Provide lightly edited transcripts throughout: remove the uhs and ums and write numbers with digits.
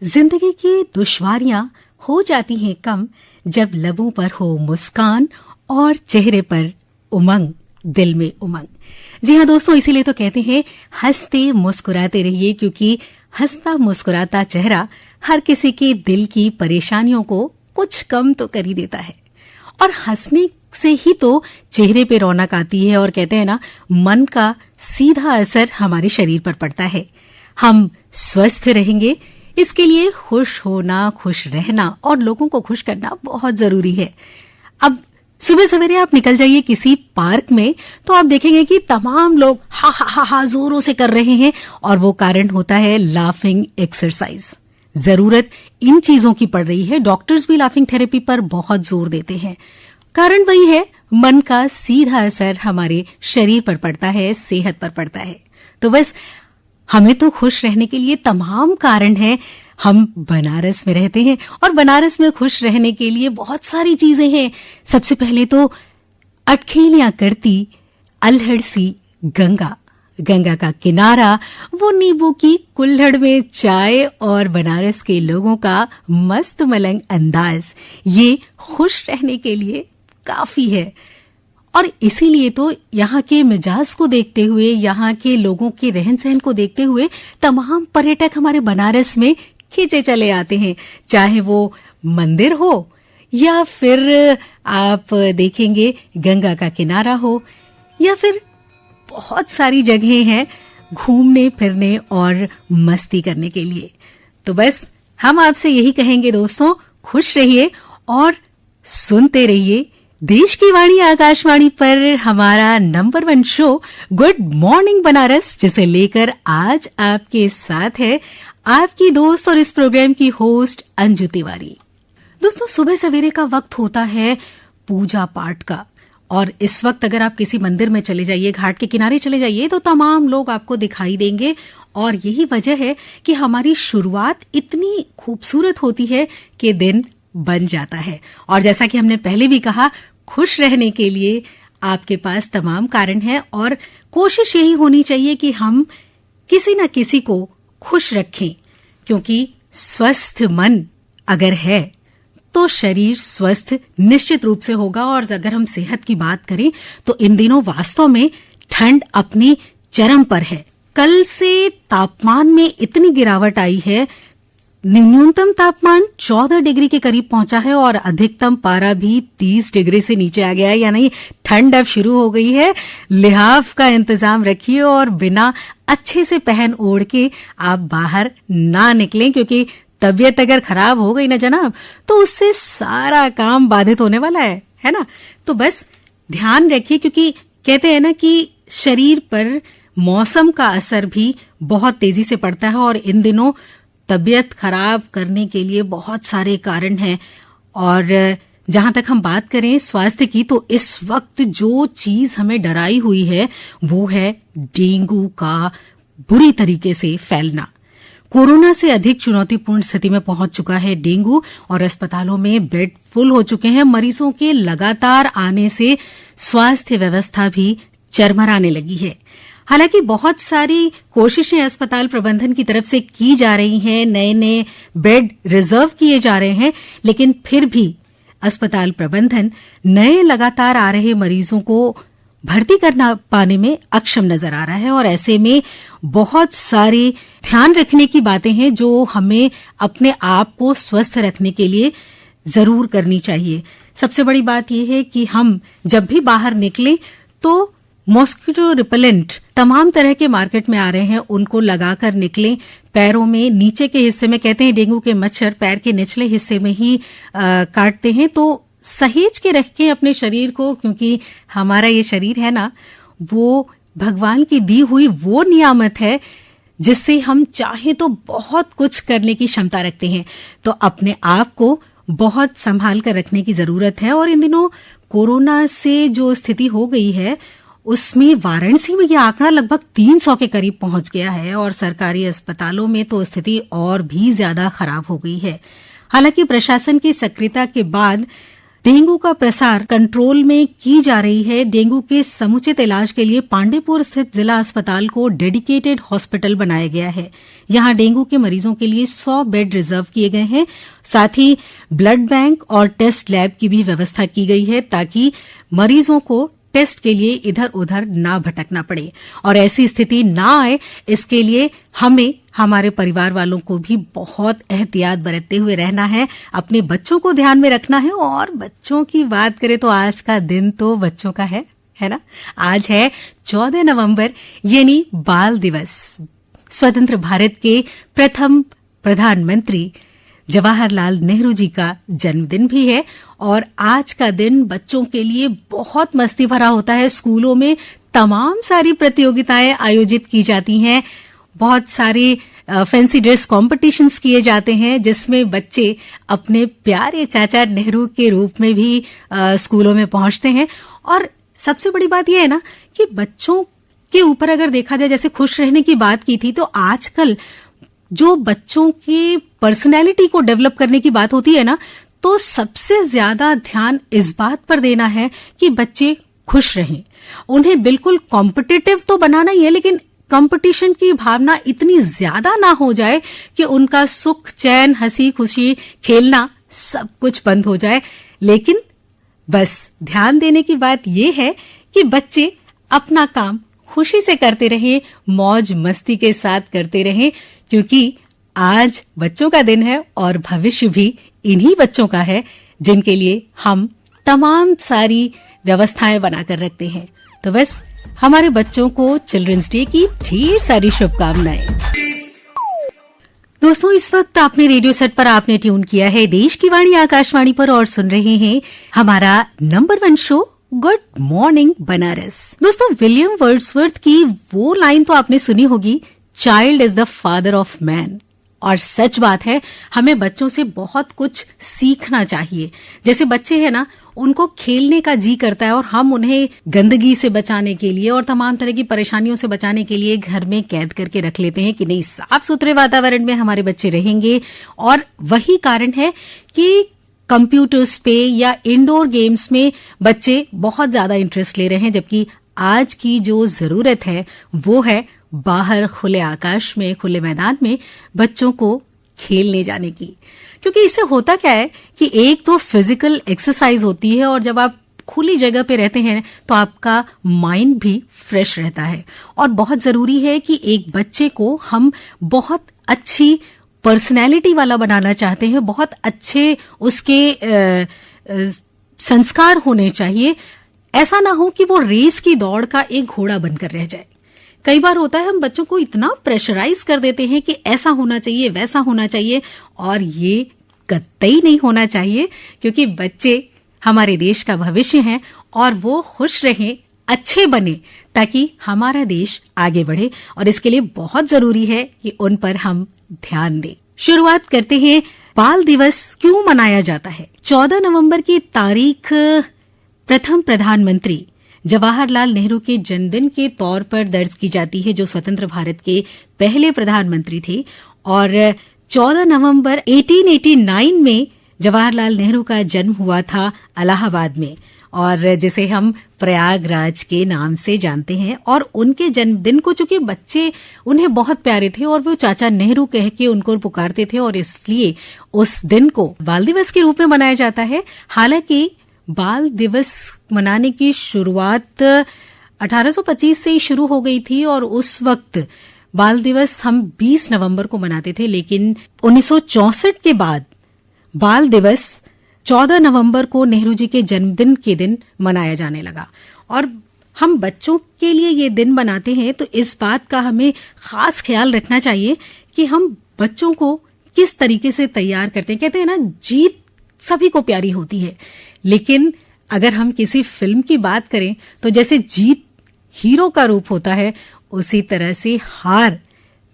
जिंदगी की दुश्वारियां हो जाती हैं कम जब लबों पर हो मुस्कान और चेहरे पर उमंग, दिल में उमंग। जी हाँ दोस्तों, इसीलिए तो कहते हैं हंसते मुस्कुराते रहिए, क्योंकि हंसता मुस्कुराता चेहरा हर किसी के दिल की परेशानियों को कुछ कम तो कर ही देता है। और हंसने से ही तो चेहरे पे रौनक आती है, और कहते हैं ना, मन का सीधा असर हमारे शरीर पर पड़ता है। हम स्वस्थ रहेंगे, इसके लिए खुश होना, खुश रहना और लोगों को खुश करना बहुत जरूरी है। अब सुबह सवेरे आप निकल जाइए किसी पार्क में, तो आप देखेंगे कि तमाम लोग हा हा हा हा जोरों से कर रहे हैं, और वो कारण होता है लाफिंग एक्सरसाइज। जरूरत इन चीजों की पड़ रही है। डॉक्टर्स भी लाफिंग थेरेपी पर बहुत जोर देते हैं। कारण वही है, मन का सीधा असर हमारे शरीर पर पड़ता है, सेहत पर पड़ता है। तो बस हमें तो खुश रहने के लिए तमाम कारण हैं। हम बनारस में रहते हैं और बनारस में खुश रहने के लिए बहुत सारी चीजें हैं। सबसे पहले तो अटखेलियां करती अल्हड़ सी गंगा, गंगा का किनारा, वो नींबू की कुल्हड़ में चाय और बनारस के लोगों का मस्त मलंग अंदाज, ये खुश रहने के लिए काफी है। और इसीलिए तो यहाँ के मिजाज को देखते हुए, यहाँ के लोगों के रहन सहन को देखते हुए तमाम पर्यटक हमारे बनारस में खींचे चले आते हैं। चाहे वो मंदिर हो या फिर आप देखेंगे गंगा का किनारा हो, या फिर बहुत सारी जगहें हैं घूमने फिरने और मस्ती करने के लिए। तो बस हम आपसे यही कहेंगे दोस्तों, खुश रहिए और सुनते रहिए देश की वाणी आकाशवाणी पर हमारा number 1 show good morning Banaras, जिसे लेकर आज आपके साथ है आपकी दोस्त और इस प्रोग्राम की होस्ट अंजू तिवारी। दोस्तों, सुबह सवेरे का वक्त होता है पूजा पाठ का, और इस वक्त अगर आप किसी मंदिर में चले जाइए, घाट के किनारे चले जाइए, तो तमाम लोग आपको दिखाई देंगे। और यही वजह है कि हमारी शुरुआत इतनी खूबसूरत होती है कि दिन बन जाता है। और जैसा कि हमने पहले भी कहा, खुश रहने के लिए आपके पास तमाम कारण हैं, और कोशिश यही होनी चाहिए कि हम किसी न किसी को खुश रखें, क्योंकि स्वस्थ मन अगर है तो शरीर स्वस्थ निश्चित रूप से होगा। और अगर हम सेहत की बात करें तो इन दिनों वास्तव में ठंड अपनी चरम पर है। कल से तापमान में इतनी गिरावट आई है, न्यूनतम तापमान 14 डिग्री के करीब पहुंचा है और अधिकतम पारा भी 30 डिग्री से नीचे आ गया है। यानी ठंड अब शुरू हो गई है। लिहाफ का इंतजाम रखिए और बिना अच्छे से पहन ओढ़ के आप बाहर ना निकलें, क्योंकि तबीयत अगर खराब हो गई ना जनाब, तो उससे सारा काम बाधित होने वाला है ना। तो बस ध्यान रखिए, क्योंकि कहते हैं ना कि शरीर पर मौसम का असर भी बहुत तेजी से पड़ता है, और इन दिनों तबीयत खराब करने के लिए बहुत सारे कारण हैं। और जहां तक हम बात करें स्वास्थ्य की, तो इस वक्त जो चीज हमें डराई हुई है वो है डेंगू का बुरी तरीके से फैलना। कोरोना से अधिक चुनौतीपूर्ण स्थिति में पहुंच चुका है डेंगू, और अस्पतालों में बेड फुल हो चुके हैं। मरीजों के लगातार आने से स्वास्थ्य व्यवस्था भी चरमराने लगी है। हालांकि बहुत सारी कोशिशें अस्पताल प्रबंधन की तरफ से की जा रही हैं, नए नए बेड रिजर्व किए जा रहे हैं, लेकिन फिर भी अस्पताल प्रबंधन नए लगातार आ रहे मरीजों को भर्ती करना पाने में अक्षम नजर आ रहा है। और ऐसे में बहुत सारी ध्यान रखने की बातें हैं जो हमें अपने आप को स्वस्थ रखने के लिए जरूर करनी चाहिए। सबसे बड़ी बात यह है कि हम जब भी बाहर निकलें तो मॉस्किटो रिपेलेंट तमाम तरह के मार्केट में आ रहे हैं, उनको लगाकर निकलें। पैरों में नीचे के हिस्से में, कहते हैं डेंगू के मच्छर पैर के निचले हिस्से में ही काटते हैं, तो सहेज के रखें अपने शरीर को, क्योंकि हमारा ये शरीर है ना, वो भगवान की दी हुई वो नियामत है जिससे हम चाहें तो बहुत कुछ करने की क्षमता रखते हैं। तो अपने आप को बहुत संभाल कर रखने की जरूरत है। और इन दिनों कोरोना से जो स्थिति हो गई है, उसमें वाराणसी में यह आंकड़ा लगभग 300 के करीब पहुंच गया है, और सरकारी अस्पतालों में तो स्थिति और भी ज्यादा खराब हो गई है। हालांकि प्रशासन की सक्रियता के बाद डेंगू का प्रसार कंट्रोल में की जा रही है। डेंगू के समुचित इलाज के लिए पांडेपुर स्थित जिला अस्पताल को डेडिकेटेड हॉस्पिटल बनाया गया है। यहां डेंगू के मरीजों के लिए 100 बेड रिजर्व किए गए हैं। साथ ही ब्लड बैंक और टेस्ट लैब की भी व्यवस्था की गई है ताकि मरीजों को टेस्ट के लिए इधर उधर ना भटकना पड़े और ऐसी स्थिति ना आए, इसके लिए हमें हमारे परिवार वालों को भी बहुत एहतियात बरतते हुए रहना है, अपने बच्चों को ध्यान में रखना है। और बच्चों की बात करें तो आज का दिन तो बच्चों का है ना। आज है 14 नवंबर यानी बाल दिवस। स्वतंत्र भारत के प्रथम प्रधानमंत्री जवाहरलाल नेहरू जी का जन्मदिन भी है और आज का दिन बच्चों के लिए बहुत मस्ती भरा होता है। स्कूलों में तमाम सारी प्रतियोगिताएं आयोजित की जाती हैं, बहुत सारे फैंसी ड्रेस कॉम्पिटिशन्स किए जाते हैं जिसमें बच्चे अपने प्यारे चाचा नेहरू के रूप में भी स्कूलों में पहुंचते हैं। और सबसे बड़ी बात यह है ना कि बच्चों के ऊपर अगर देखा जाए, जैसे खुश रहने की बात की थी, तो आजकल जो बच्चों की पर्सनैलिटी को डेवलप करने की बात होती है ना, तो सबसे ज्यादा ध्यान इस बात पर देना है कि बच्चे खुश रहें। उन्हें बिल्कुल कॉम्पिटिटिव तो बनाना ही है, लेकिन कंपटीशन की भावना इतनी ज्यादा ना हो जाए कि उनका सुख चैन हंसी खुशी खेलना सब कुछ बंद हो जाए। लेकिन बस ध्यान देने की बात यह है कि बच्चे अपना काम खुशी से करते रहें, मौज मस्ती के साथ करते रहें, क्योंकि आज बच्चों का दिन है और भविष्य भी इन्हीं बच्चों का है जिनके लिए हम तमाम सारी व्यवस्थाएं बनाकर रखते हैं। तो बस हमारे बच्चों को चिल्ड्रंस डे की ढेर सारी शुभकामनाएं। दोस्तों, इस वक्त आपने रेडियो सेट पर आपने ट्यून किया है देश की वाणी आकाशवाणी पर और सुन रहे हैं हमारा number 1 show good morning Banaras. दोस्तों, विलियम वर्ड्सवर्थ की वो लाइन तो आपने सुनी होगी, child is the father of man. और सच बात है, हमें बच्चों से बहुत कुछ सीखना चाहिए। जैसे बच्चे हैं ना, उनको खेलने का जी करता है और हम उन्हें गंदगी से बचाने के लिए और तमाम तरह की परेशानियों से बचाने के लिए घर में कैद करके रख लेते हैं कि नहीं, साफ सुथरे वातावरण में हमारे बच्चे रहेंगे। और वही कारण है कि कंप्यूटर्स पे या इंडोर गेम्स में बच्चे बहुत ज्यादा इंटरेस्ट ले रहे हैं, जबकि आज की जो जरूरत है वो है बाहर खुले आकाश में, खुले मैदान में बच्चों को खेलने जाने की। क्योंकि इससे होता क्या है कि एक तो फिजिकल एक्सरसाइज होती है और जब आप खुली जगह पे रहते हैं तो आपका माइंड भी फ्रेश रहता है। और बहुत जरूरी है कि एक बच्चे को हम बहुत अच्छी पर्सनैलिटी वाला बनाना चाहते हैं, बहुत अच्छे उसके संस्कार होने चाहिए। ऐसा ना हो कि वो रेस की दौड़ का एक घोड़ा बनकर रह जाए। कई बार होता है हम बच्चों को इतना प्रेशराइज कर देते हैं कि ऐसा होना चाहिए, वैसा होना चाहिए, और ये कतई नहीं होना चाहिए, क्योंकि बच्चे हमारे देश का भविष्य हैं और वो खुश रहें, अच्छे बने, ताकि हमारा देश आगे बढ़े। और इसके लिए बहुत जरूरी है कि उन पर हम ध्यान दें। शुरुआत करते हैं, बाल दिवस क्यों मनाया जाता है। 14 नवंबर की तारीख प्रथम प्रधानमंत्री जवाहरलाल नेहरू के जन्मदिन के तौर पर दर्ज की जाती है, जो स्वतंत्र भारत के पहले प्रधानमंत्री थे। और 14 नवंबर 1889 में जवाहरलाल नेहरू का जन्म हुआ था इलाहाबाद में, और जिसे हम प्रयागराज के नाम से जानते हैं। और उनके जन्मदिन को चूंकि बच्चे उन्हें बहुत प्यारे थे और वो चाचा नेहरू कह के उनको पुकारते थे, और इसलिए उस दिन को बाल दिवस के रूप में मनाया जाता है। हालांकि बाल दिवस मनाने की शुरुआत 1825 से ही शुरू हो गई थी और उस वक्त बाल दिवस हम 20 नवंबर को मनाते थे, लेकिन 1964 के बाद बाल दिवस 14 नवंबर को नेहरू जी के जन्मदिन के दिन मनाया जाने लगा। और हम बच्चों के लिए ये दिन मनाते हैं तो इस बात का हमें खास ख्याल रखना चाहिए कि हम बच्चों को किस तरीके से तैयार करते हैं। कहते हैं ना, जीत सभी को प्यारी होती है, लेकिन अगर हम किसी फिल्म की बात करें तो जैसे जीत हीरो का रूप होता है, उसी तरह से हार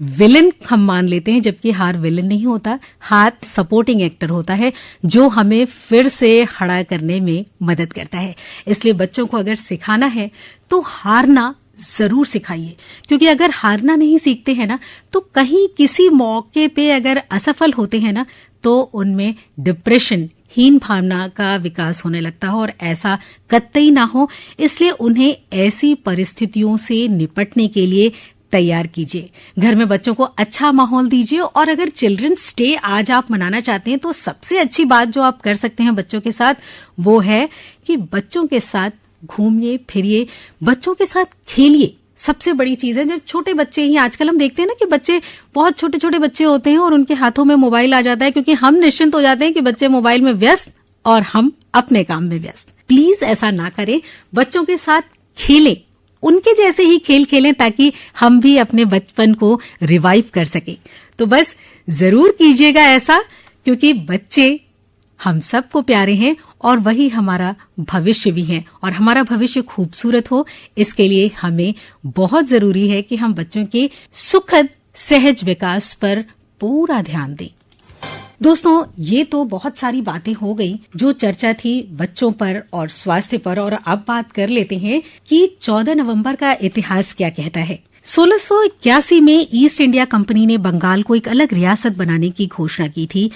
विलन हम मान लेते हैं, जबकि हार विलन नहीं होता, हार सपोर्टिंग एक्टर होता है जो हमें फिर से खड़ा करने में मदद करता है। इसलिए बच्चों को अगर सिखाना है तो हारना जरूर सिखाइए, क्योंकि अगर हारना नहीं सीखते हैं ना तो कहीं किसी मौके पे अगर असफल होते हैं ना तो उनमें डिप्रेशन हीन भावना का विकास होने लगता हो और ऐसा कतई ना हो, इसलिए उन्हें ऐसी परिस्थितियों से निपटने के लिए तैयार कीजिए। घर में बच्चों को अच्छा माहौल दीजिए और अगर चिल्ड्रंस डे आज आप मनाना चाहते हैं तो सबसे अच्छी बात जो आप कर सकते हैं बच्चों के साथ वो है कि बच्चों के साथ घूमिए फिरिए, बच्चों के साथ खेलिए। सबसे बड़ी चीज है जब छोटे बच्चे ही, आजकल हम देखते हैं ना कि बच्चे बहुत छोटे छोटे बच्चे होते हैं और उनके हाथों में मोबाइल आ जाता है क्योंकि हम निश्चिंत हो जाते हैं कि बच्चे मोबाइल में व्यस्त और हम अपने काम में व्यस्त। प्लीज ऐसा ना करें, बच्चों के साथ खेलें, उनके जैसे ही खेल खेलें ताकि हम भी अपने बचपन को रिवाइव कर सकें। तो बस जरूर कीजिएगा ऐसा, क्योंकि बच्चे हम सबको प्यारे हैं और वही हमारा भविष्य भी है और हमारा भविष्य खूबसूरत हो इसके लिए हमें बहुत जरूरी है कि हम बच्चों के सुखद सहज विकास पर पूरा ध्यान दें। दोस्तों, ये तो बहुत सारी बातें हो गई जो चर्चा थी बच्चों पर और स्वास्थ्य पर, और अब बात कर लेते हैं कि 14 नवंबर का इतिहास क्या कहता है। 1681 में ईस्ट इंडिया कंपनी ने बंगाल को एक अलग रियासत बनाने की घोषणा की थी।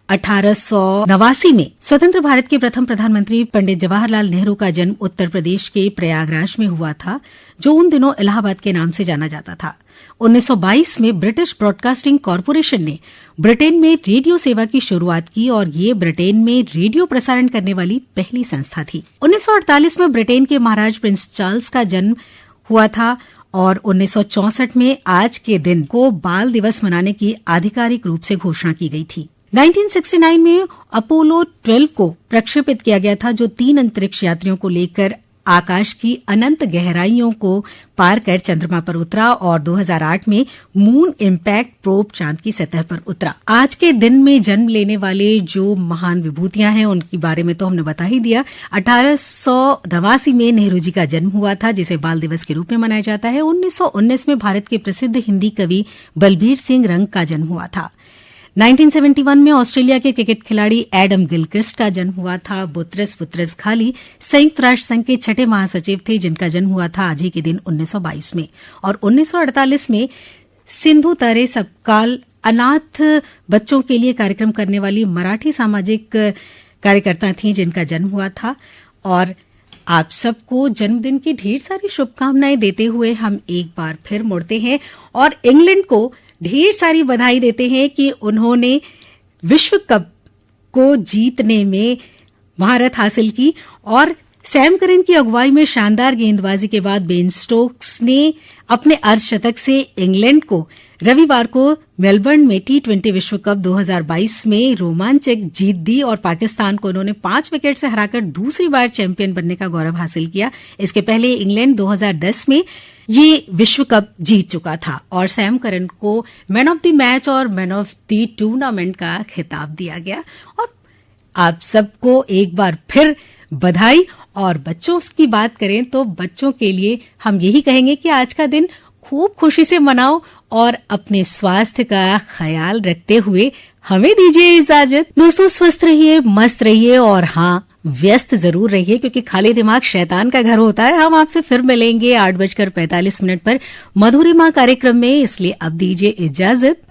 1889 में स्वतंत्र भारत के प्रथम प्रधानमंत्री पंडित जवाहरलाल नेहरू का जन्म उत्तर प्रदेश के प्रयागराज में हुआ था, जो उन दिनों इलाहाबाद के नाम से जाना जाता था। 1922 में ब्रिटिश ब्रॉडकास्टिंग कॉरपोरेशन ने ब्रिटेन में रेडियो सेवा की शुरुआत की और ये ब्रिटेन में रेडियो प्रसारण करने वाली पहली संस्था थी। 1948 में ब्रिटेन के महाराज प्रिंस चार्ल्स का जन्म हुआ था और 1964 में आज के दिन को बाल दिवस मनाने की आधिकारिक रूप से घोषणा की गई थी। 1969 में अपोलो 12 को प्रक्षेपित किया गया था, जो 3 अंतरिक्ष यात्रियों को लेकर आकाश की अनंत गहराइयों को पार कर चंद्रमा पर उतरा और 2008 में मून इम्पैक्ट प्रोब चांद की सतह पर उतरा। आज के दिन में जन्म लेने वाले जो महान विभूतियां हैं उनके बारे में तो हमने बता ही दिया। 1889 में नेहरू जी का जन्म हुआ था, जिसे बाल दिवस के रूप में मनाया जाता है। 1919 में भारत के प्रसिद्ध हिंदी कवि बलबीर सिंह रंग का जन्म हुआ था। 1971 में ऑस्ट्रेलिया के क्रिकेट खिलाड़ी एडम गिलक्रिस्ट का जन्म हुआ था। बुतरस घाली संयुक्त राष्ट्र संघ के 6ठे महासचिव थे, जिनका जन्म हुआ था आज ही के दिन 1922 में। और 1948 में सिंधु तारे सबकाल अनाथ बच्चों के लिए कार्यक्रम करने वाली मराठी सामाजिक कार्यकर्ता थी, जिनका जन्म हुआ था। और आप सबको जन्मदिन की ढेर सारी शुभकामनाएं देते हुए हम एक बार फिर मुड़ते हैं और इंग्लैंड को ढेर सारी बधाई देते हैं कि उन्होंने विश्व कप को जीतने में महारत हासिल की और सैम करन की अगुवाई में शानदार गेंदबाजी के बाद बेन स्टोक्स ने अपने अर्धशतक से इंग्लैंड को रविवार को मेलबर्न में T20 विश्व कप 2022 में रोमांचक जीत दी और पाकिस्तान को उन्होंने 5 विकेट से हराकर दूसरी बार चैंपियन बनने का गौरव हासिल किया। इसके पहले इंग्लैंड 2010 में ये विश्व कप जीत चुका था और सैम करन को मैन ऑफ द मैच और मैन ऑफ द टूर्नामेंट का खिताब दिया गया। और आप सबको एक बार फिर बधाई। और बच्चों की बात करें तो बच्चों के लिए हम यही कहेंगे कि आज का दिन खूब खुशी से मनाओ और अपने स्वास्थ्य का ख्याल रखते हुए हमें दीजिए इजाजत। दोस्तों, स्वस्थ रहिए, मस्त रहिए और हाँ, व्यस्त जरूर रहिए, क्योंकि खाली दिमाग शैतान का घर होता है। हम आपसे फिर मिलेंगे 8:45 पर मधुरिमा कार्यक्रम में, इसलिए अब दीजिए इजाजत।